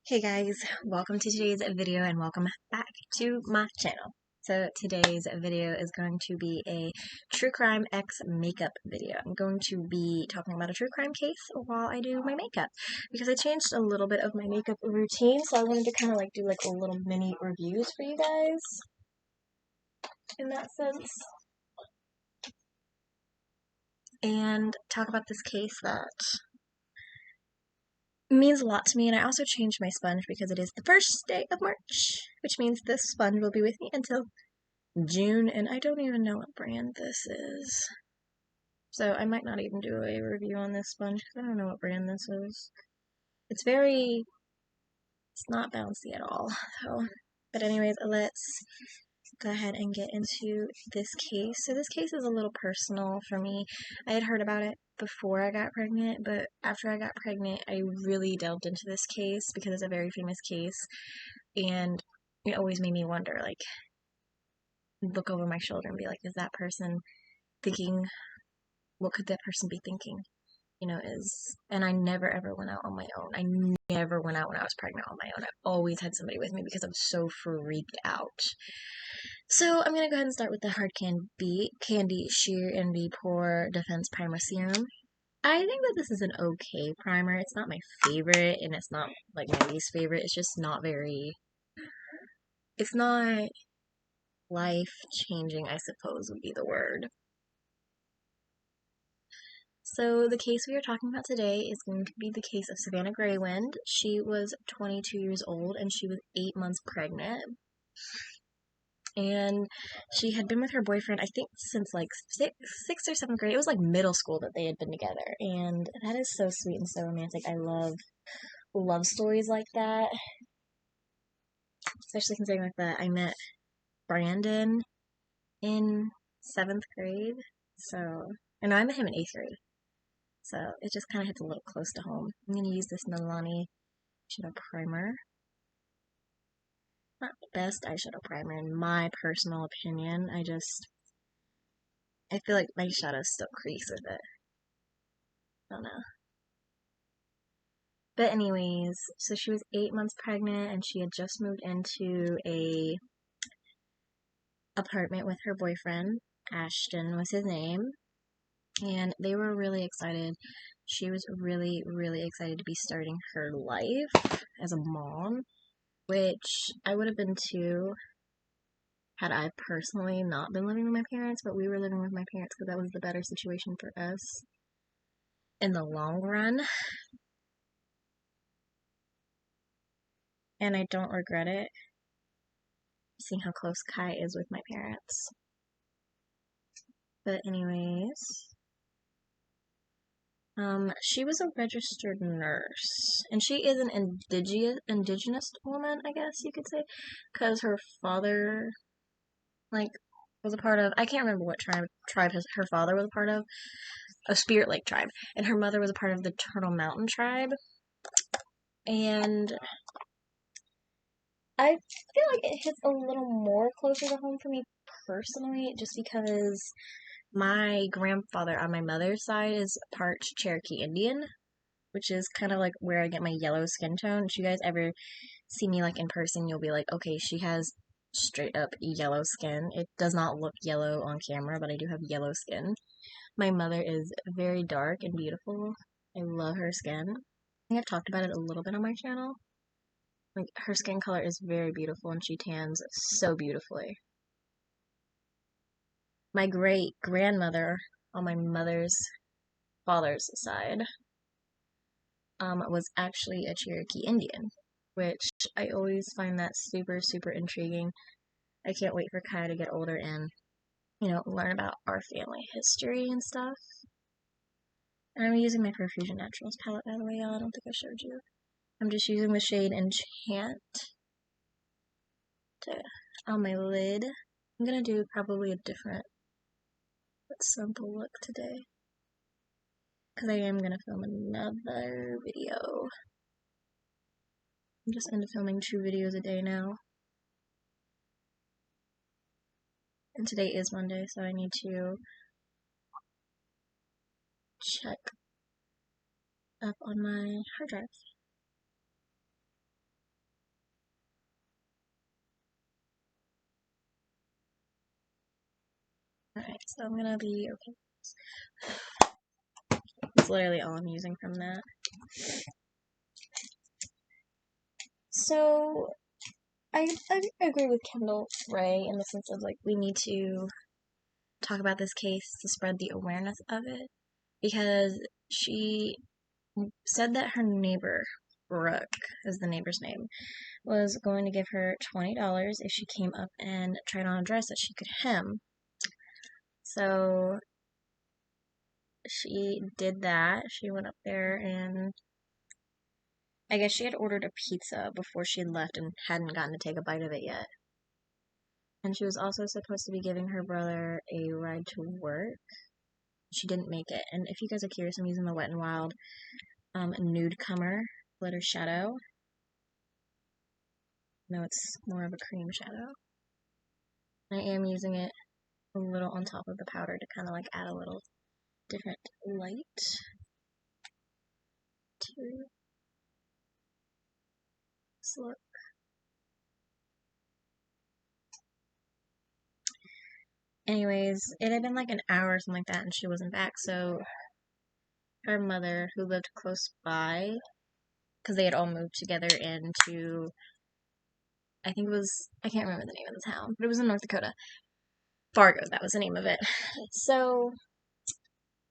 Hey guys, welcome to today's video and welcome back to my channel. So today's video is going to be a true crime X makeup video. I'm going to be talking about a true crime case while I do my makeup because I changed a little bit of my makeup routine, so I wanted to kind of do like a little mini reviews for you guys in that sense and talk about this case that means a lot to me. And I also changed my sponge because it is the first day of March, which means this sponge will be with me until June, and I don't even know what brand this is. So I might not even do a review on this sponge because I don't know what brand this is. It's not bouncy at all. So, but anyways, let's go ahead and get into this case. So this case is a little personal for me. I had heard about it before I got pregnant, but after I got pregnant, I really delved into this case because it's a very famous case, and it always made me wonder, like, look over my shoulder and be like, is that person thinking, what could that person be thinking? And I never ever went out on my own. I never went out when I was pregnant on my own. I always had somebody with me because I was so freaked out. So I'm going to go ahead and start with the Hard Candy Sheer Envy Pore Defense Primer Serum. I think that this is an okay primer. It's not my favorite, and it's not like my least favorite. It's just it's not life-changing, I suppose would be the word. So the case we are talking about today is going to be the case of Savanna Greywind. She was 22 years old and she was 8 months pregnant. And she had been with her boyfriend, I think, since like sixth or seventh grade. It was like middle school that they had been together. And that is so sweet and so romantic. I love stories like that. Especially considering like that I met Brandon in 7th grade. And I met him in 8th grade. So it just kind of hits a little close to home. I'm going to use this Milani eyeshadow primer. Not the best eyeshadow primer in my personal opinion. I feel like my shadows still crease with it. I don't know. But anyways, so she was 8 months pregnant and she had just moved into a apartment with her boyfriend. Ashton was his name. And they were really excited. She was really, really excited to be starting her life as a mom, which I would have been too had I personally not been living with my parents, but we were living with my parents because that was the better situation for us in the long run. And I don't regret it, seeing how close Kai is with my parents. But anyways, she was a registered nurse, and she is an indigenous woman, I guess you could say, because her father, was a part of, I can't remember what tribe her father was a part of, a Spirit Lake tribe, and her mother was a part of the Turtle Mountain tribe, and I feel like it hits a little more closer to home for me personally, just because my grandfather on my mother's side is part Cherokee Indian, which is kind of like where I get my yellow skin tone. If you guys ever see me like in person, you'll be like, okay, she has straight up yellow skin. It does not look yellow on camera, but I do have yellow skin. My mother is very dark and beautiful. I love her skin. I think I've talked about it a little bit on my channel. Like, her skin color is very beautiful and she tans so beautifully. My great grandmother on my mother's father's side was actually a Cherokee Indian, which I always find that super, super intriguing. I can't wait for Kai to get older and, learn about our family history and stuff. And I'm using my Profusion Naturals palette, by the way, y'all. I don't think I showed you. I'm just using the shade Enchant on my lid. I'm gonna do probably a different simple look today, because I am gonna film another video. I'm just into filming 2 videos a day now. And today is Monday, so I need to check up on my hard drive. Alright, so I'm gonna be okay. That's literally all I'm using from that. So, I agree with Kendall Ray in the sense of, like, we need to talk about this case to spread the awareness of it, because she said that her neighbor, Brooke is the neighbor's name, was going to give her $20 if she came up and tried on a dress that she could hem. So she did that. She went up there and I guess she had ordered a pizza before she had left and hadn't gotten to take a bite of it yet. And she was also supposed to be giving her brother a ride to work. She didn't make it. And if you guys are curious, I'm using the Wet n Wild Nude Comer Glitter Shadow. No, it's more of a cream shadow. I am using it a little on top of the powder to kind of like add a little different light to this look. Anyways, it had been like an hour or something like that and she wasn't back, so her mother, who lived close by, because they had all moved together into, I think it was, I can't remember the name of the town, but it was in North Dakota. Fargo, that was the name of it. So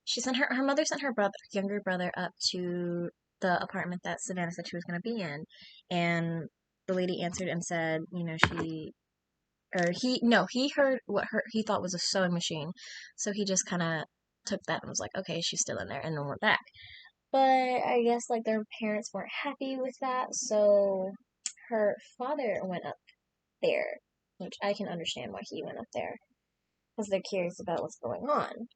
she sent her mother sent her younger brother up to the apartment that Savanna said she was going to be in, and the lady answered and said, you know, he heard what he thought was a sewing machine, so he just kind of took that and was like, okay, she's still in there, and then we're back. But I guess like their parents weren't happy with that, so her father went up there, which I can understand why he went up there, because they're curious about what's going on.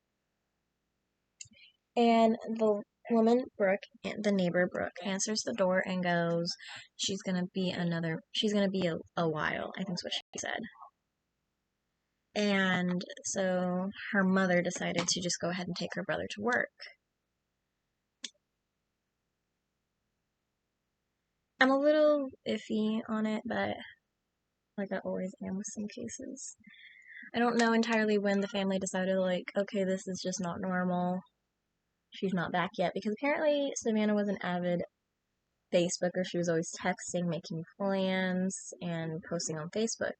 And the woman, Brooke, the neighbor, Brooke, answers the door and goes, she's gonna be a while, I think is what she said. And so her mother decided to just go ahead and take her brother to work. I'm a little iffy on it, but like I always am with some cases. I don't know entirely when the family decided, like, okay, this is just not normal. She's not back yet, because apparently Savannah was an avid Facebooker. She was always texting, making plans, and posting on Facebook.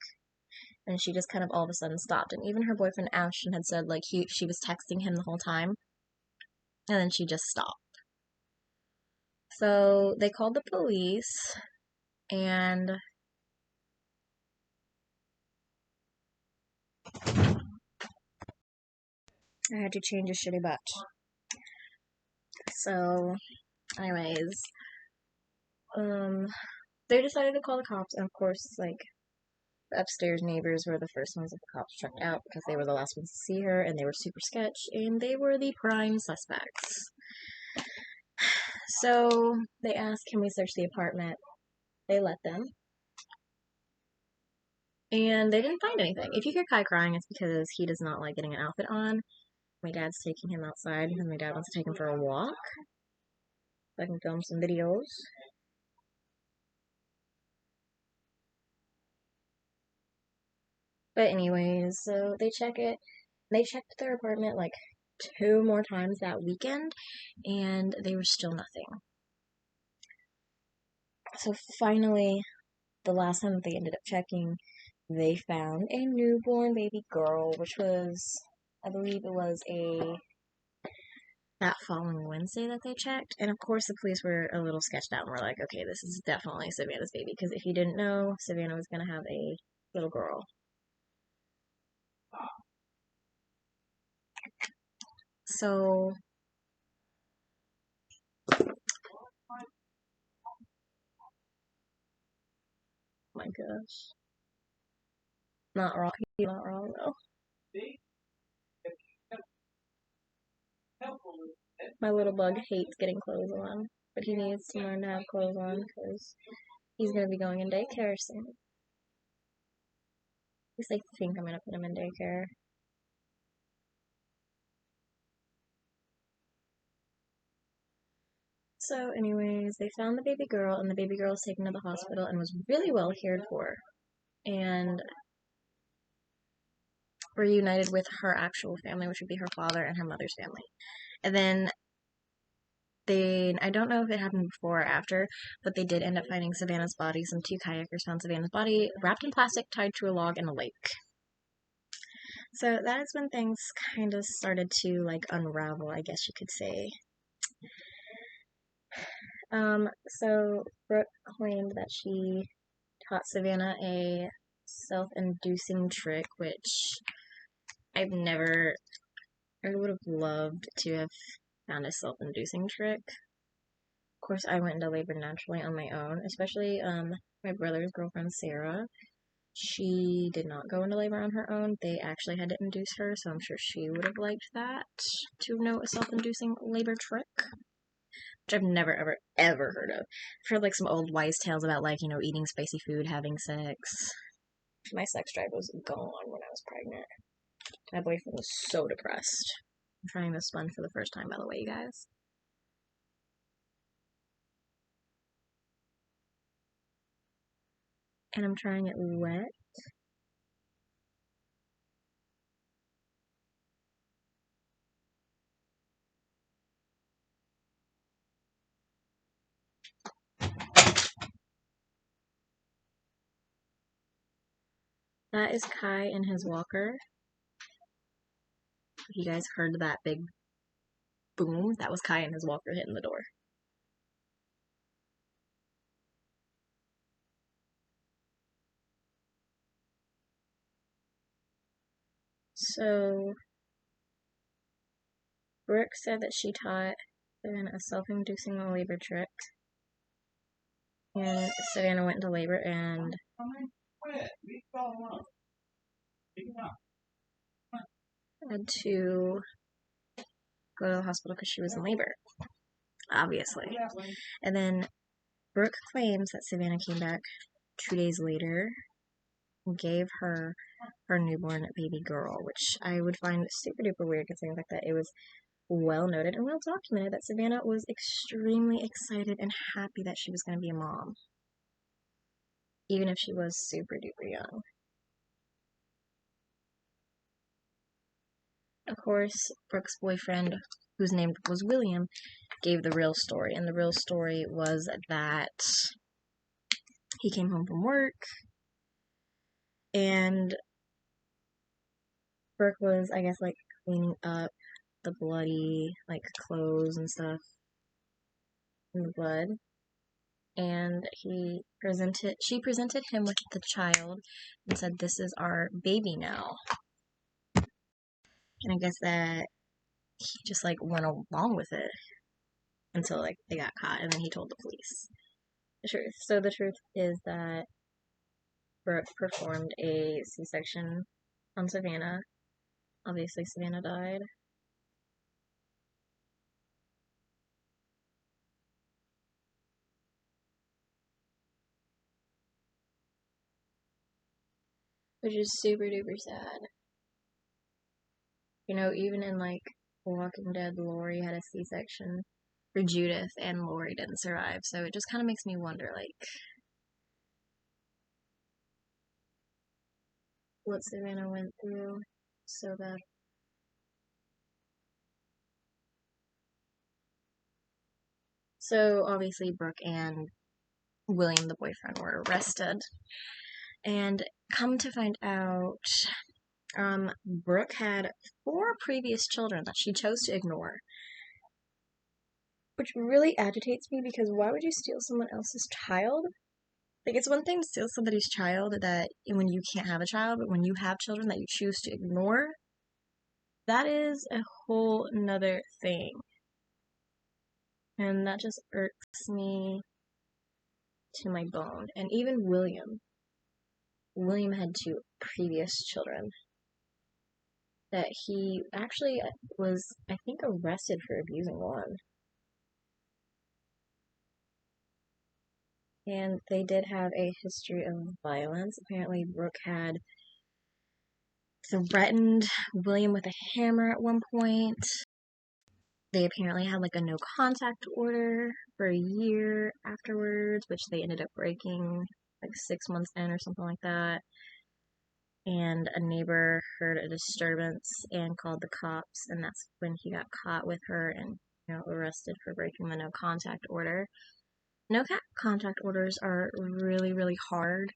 And she just kind of all of a sudden stopped. And even her boyfriend Ashton had said, like, she was texting him the whole time, and then she just stopped. So they called the police, and I had to change a shitty butt. So, anyways, they decided to call the cops, and of course, like, the upstairs neighbors were the first ones that the cops checked out because they were the last ones to see her, and they were super sketch, and they were the prime suspects. So they asked, can we search the apartment? They let them. And they didn't find anything. If you hear Kai crying, it's because he does not like getting an outfit on. My dad's taking him outside because my dad wants to take him for a walk. So I can film some videos. But anyways, so they check it. They checked their apartment like 2 more times that weekend, and they were still nothing. So finally, the last time that they ended up checking, they found a newborn baby girl, which was, I believe it was that following Wednesday that they checked. And of course, the police were a little sketched out and were like, okay, this is definitely Savannah's baby. Because if you didn't know, Savanna was going to have a little girl. So, my gosh. Not wrong. He's not wrong, though. My little bug hates getting clothes on. But he needs to learn to have clothes on because he's going to be going in daycare soon. At least I think I'm going to put him in daycare. So, anyways, they found the baby girl, and the baby girl was taken to the hospital and was really well cared for. And reunited with her actual family, which would be her father and her mother's family. And then I don't know if it happened before or after, but they did end up finding Savanna's body. Some two kayakers found Savanna's body wrapped in plastic, tied to a log in a lake. So that is when things kind of started to like unravel, I guess you could say. So Brooke claimed that she taught Savanna a self-inducing trick, which I would have loved to have found a self-inducing trick. Of course, I went into labor naturally on my own, especially my brother's girlfriend, Sarah. She did not go into labor on her own. They actually had to induce her, so I'm sure she would have liked that, to know a self-inducing labor trick, which I've never, ever, ever heard of. I've heard, like, some old wise tales about, like, you know, eating spicy food, having sex. My sex drive was gone when I was pregnant. My boyfriend was so depressed. I'm trying this sponge for the first time, by the way, you guys. And I'm trying it wet. That is Kai in his walker. If you guys heard that big boom, that was Kai in his walker hitting the door. So, Brooke said that she taught Savannah a self-inducing labor trick. And Savannah went into labor and had to go to the hospital because she was in labor, obviously. And then Brooke claims that Savannah came back 2 days later and gave her newborn baby girl, which I would find super duper weird considering the fact that it was well noted and well documented that Savanna was extremely excited and happy that she was going to be a mom, even if she was super duper young. Of course, Brooke's boyfriend, whose name was William, gave the real story, and the real story was that he came home from work and Brooke was, I guess, like cleaning up the bloody, like, clothes and stuff in the blood. And she presented him with the child and said, "This is our baby now." And I guess that he just, like, went along with it until, like, they got caught, and then he told the police the truth. So the truth is that Brooke performed a C-section on Savanna. Obviously, Savanna died. Which is super duper sad. You know, even in, like, Walking Dead, Lori had a C-section for Judith, and Lori didn't survive. So it just kind of makes me wonder, like, what Savanna went through so bad. So obviously Brooke and William, the boyfriend, were arrested. And come to find out, Brooke had 4 previous children that she chose to ignore. Which really agitates me because why would you steal someone else's child? Like, it's one thing to steal somebody's child that when you can't have a child, but when you have children that you choose to ignore, that is a whole nother thing. And that just irks me to my bone. And even William had 2 previous children that he actually was, I think, arrested for abusing one. And they did have a history of violence. Apparently, Brooke had threatened William with a hammer at one point. They apparently had, like, a no contact order for a year afterwards, which they ended up breaking, like, 6 months in or something like that. and a neighbor heard a disturbance and called the cops, and that's when he got caught with her and arrested for breaking the no contact order. No contact orders are really, really hard.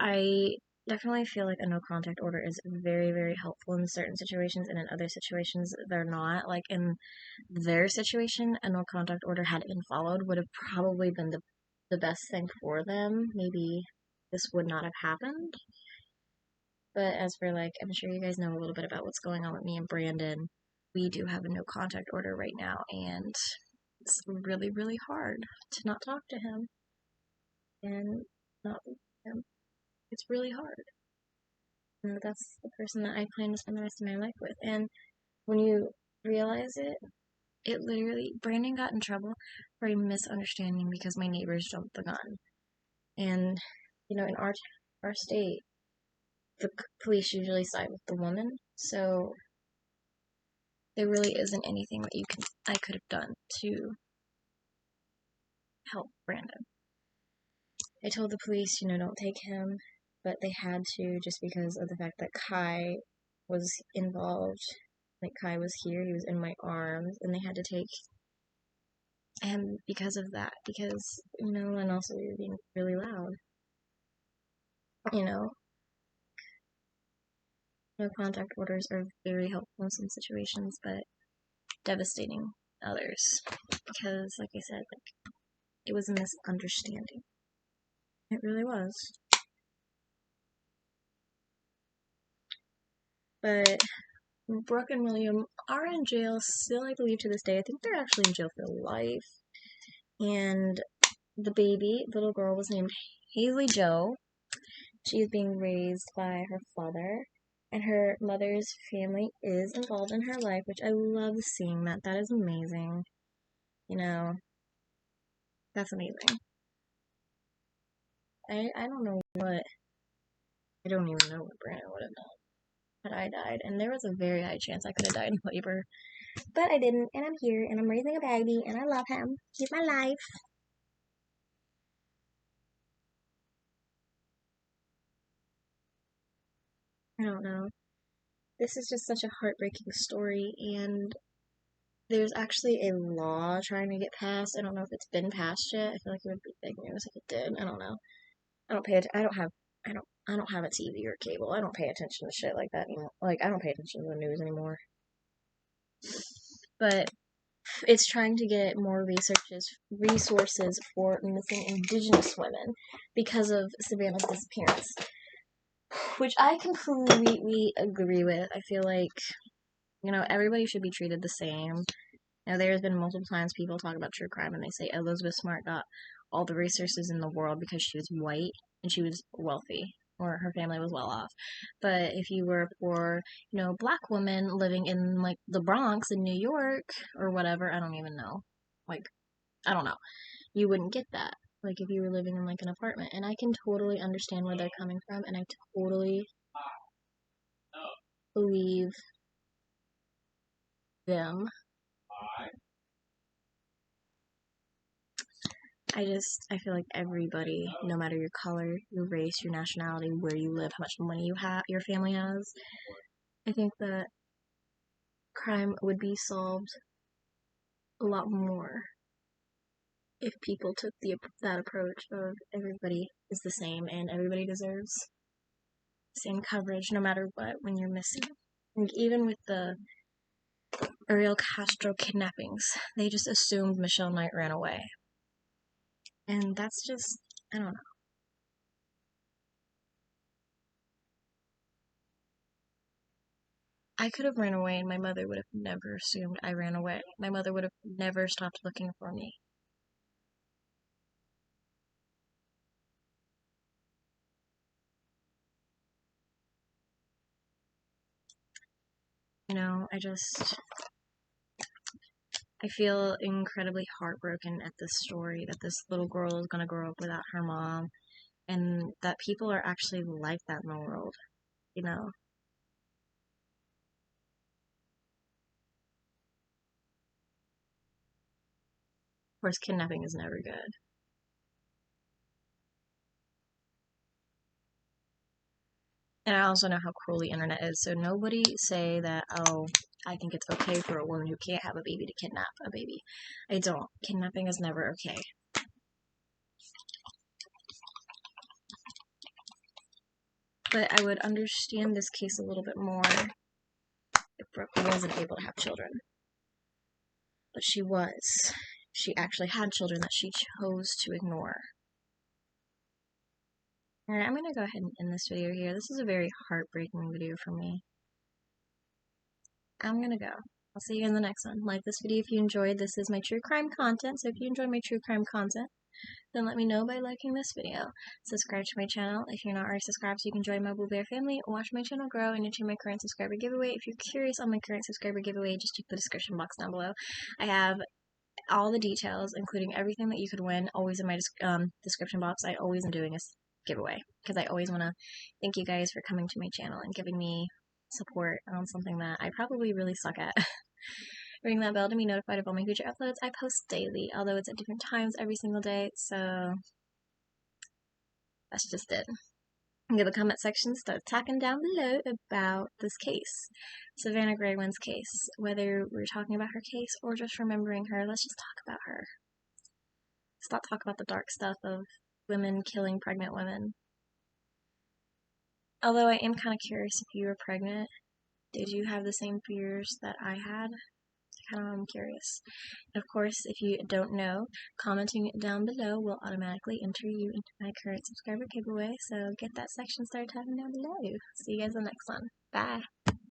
I definitely feel like a no contact order is very, very helpful in certain situations, and in other situations, they're not. Like in their situation, a no contact order had been followed would have probably been the best thing for them. Maybe this would not have happened. But as for like, I'm sure you guys know a little bit about what's going on with me and Brandon. We do have a no contact order right now, and it's really, really hard to not talk to him and not leave him. It's really hard. And that's the person that I plan to spend the rest of my life with. And when you realize it, it literally, Brandon got in trouble for a misunderstanding because my neighbors jumped the gun. And, in our state, the police usually side with the woman, so there really isn't anything that I could have done to help Brandon. I told the police, don't take him, but they had to just because of the fact that Kai was involved. Like, Kai was here, he was in my arms, and they had to take him because of that. Because, and also we were being really loud. No contact orders are very helpful in some situations, but devastating others. Because, like I said, it was a misunderstanding. It really was. But Brooke and William are in jail still, I believe, to this day. I think they're actually in jail for life. And the little girl, was named Haley Jo. She is being raised by her father. And her mother's family is involved in her life, which I love seeing that. That is amazing. That's amazing. I don't know what, I don't even know what Brandon would have done had I died. And there was a very high chance I could have died in labor. But I didn't, and I'm here, and I'm raising a baby, and I love him. He's my life. I don't know. This is just such a heartbreaking story, and there's actually a law trying to get passed. I don't know if it's been passed yet. I feel like it would be big news if it did. I don't know. I don't have a TV or cable. I don't pay attention to shit like that anymore. Like, I don't pay attention to the news anymore. But it's trying to get more resources for missing Indigenous women because of Savanna's disappearance, which I completely agree with. I feel like, everybody should be treated the same. There's been multiple times people talk about true crime and they say Elizabeth Smart got all the resources in the world because she was white and she was wealthy, or her family was well off. But if you were a poor, black woman living in, like, the Bronx in New York or whatever, I don't even know. Like, I don't know. You wouldn't get that. Like, if you were living in, like, an apartment. And I can totally understand where they're coming from, and I totally believe them. I feel like everybody, no matter your color, your race, your nationality, where you live, how much money your family has, I think that crime would be solved a lot more if people took that approach of everybody is the same and everybody deserves the same coverage no matter what when you're missing. Like, even with the Ariel Castro kidnappings, they just assumed Michelle Knight ran away. And that's just, I don't know. I could have ran away and my mother would have never assumed I ran away. My mother would have never stopped looking for me. I feel incredibly heartbroken at this story that this little girl is going to grow up without her mom and that people are actually like that in the world. Of course, kidnapping is never good. And I also know how cruel the internet is, so nobody say that, oh, I think it's okay for a woman who can't have a baby to kidnap a baby. I don't. Kidnapping is never okay. But I would understand this case a little bit more if Brooke wasn't able to have children. But she was. She actually had children that she chose to ignore. Alright, I'm gonna go ahead and end this video here. This is a very heartbreaking video for me. I'm gonna go. I'll see you in the next one. Like this video if you enjoyed. This is my true crime content, so if you enjoy my true crime content, then let me know by liking this video. Subscribe to my channel if you're not already subscribed so you can join my Blue Bear family. Watch my channel grow and enter my current subscriber giveaway. If you're curious on my current subscriber giveaway, just check the description box down below. I have all the details, including everything that you could win, always in my description box. I always am doing a giveaway because I always want to thank you guys for coming to my channel and giving me support on something that I probably really suck at. Ring that bell to be notified of all my future uploads. I post daily, although it's at different times every single day, so that's just it. Get the comment section, start talking down below about this case, Savanna Greywind's case. Whether we're talking about her case or just remembering her, let's just talk about her. Let's not talk about the dark stuff of women killing pregnant women. Although I am kind of curious if you were pregnant, did you have the same fears that I had? I'm curious. Of course, if you don't know, commenting down below will automatically enter you into my current subscriber giveaway, so get that section started typing down below. See you guys in the next one. Bye!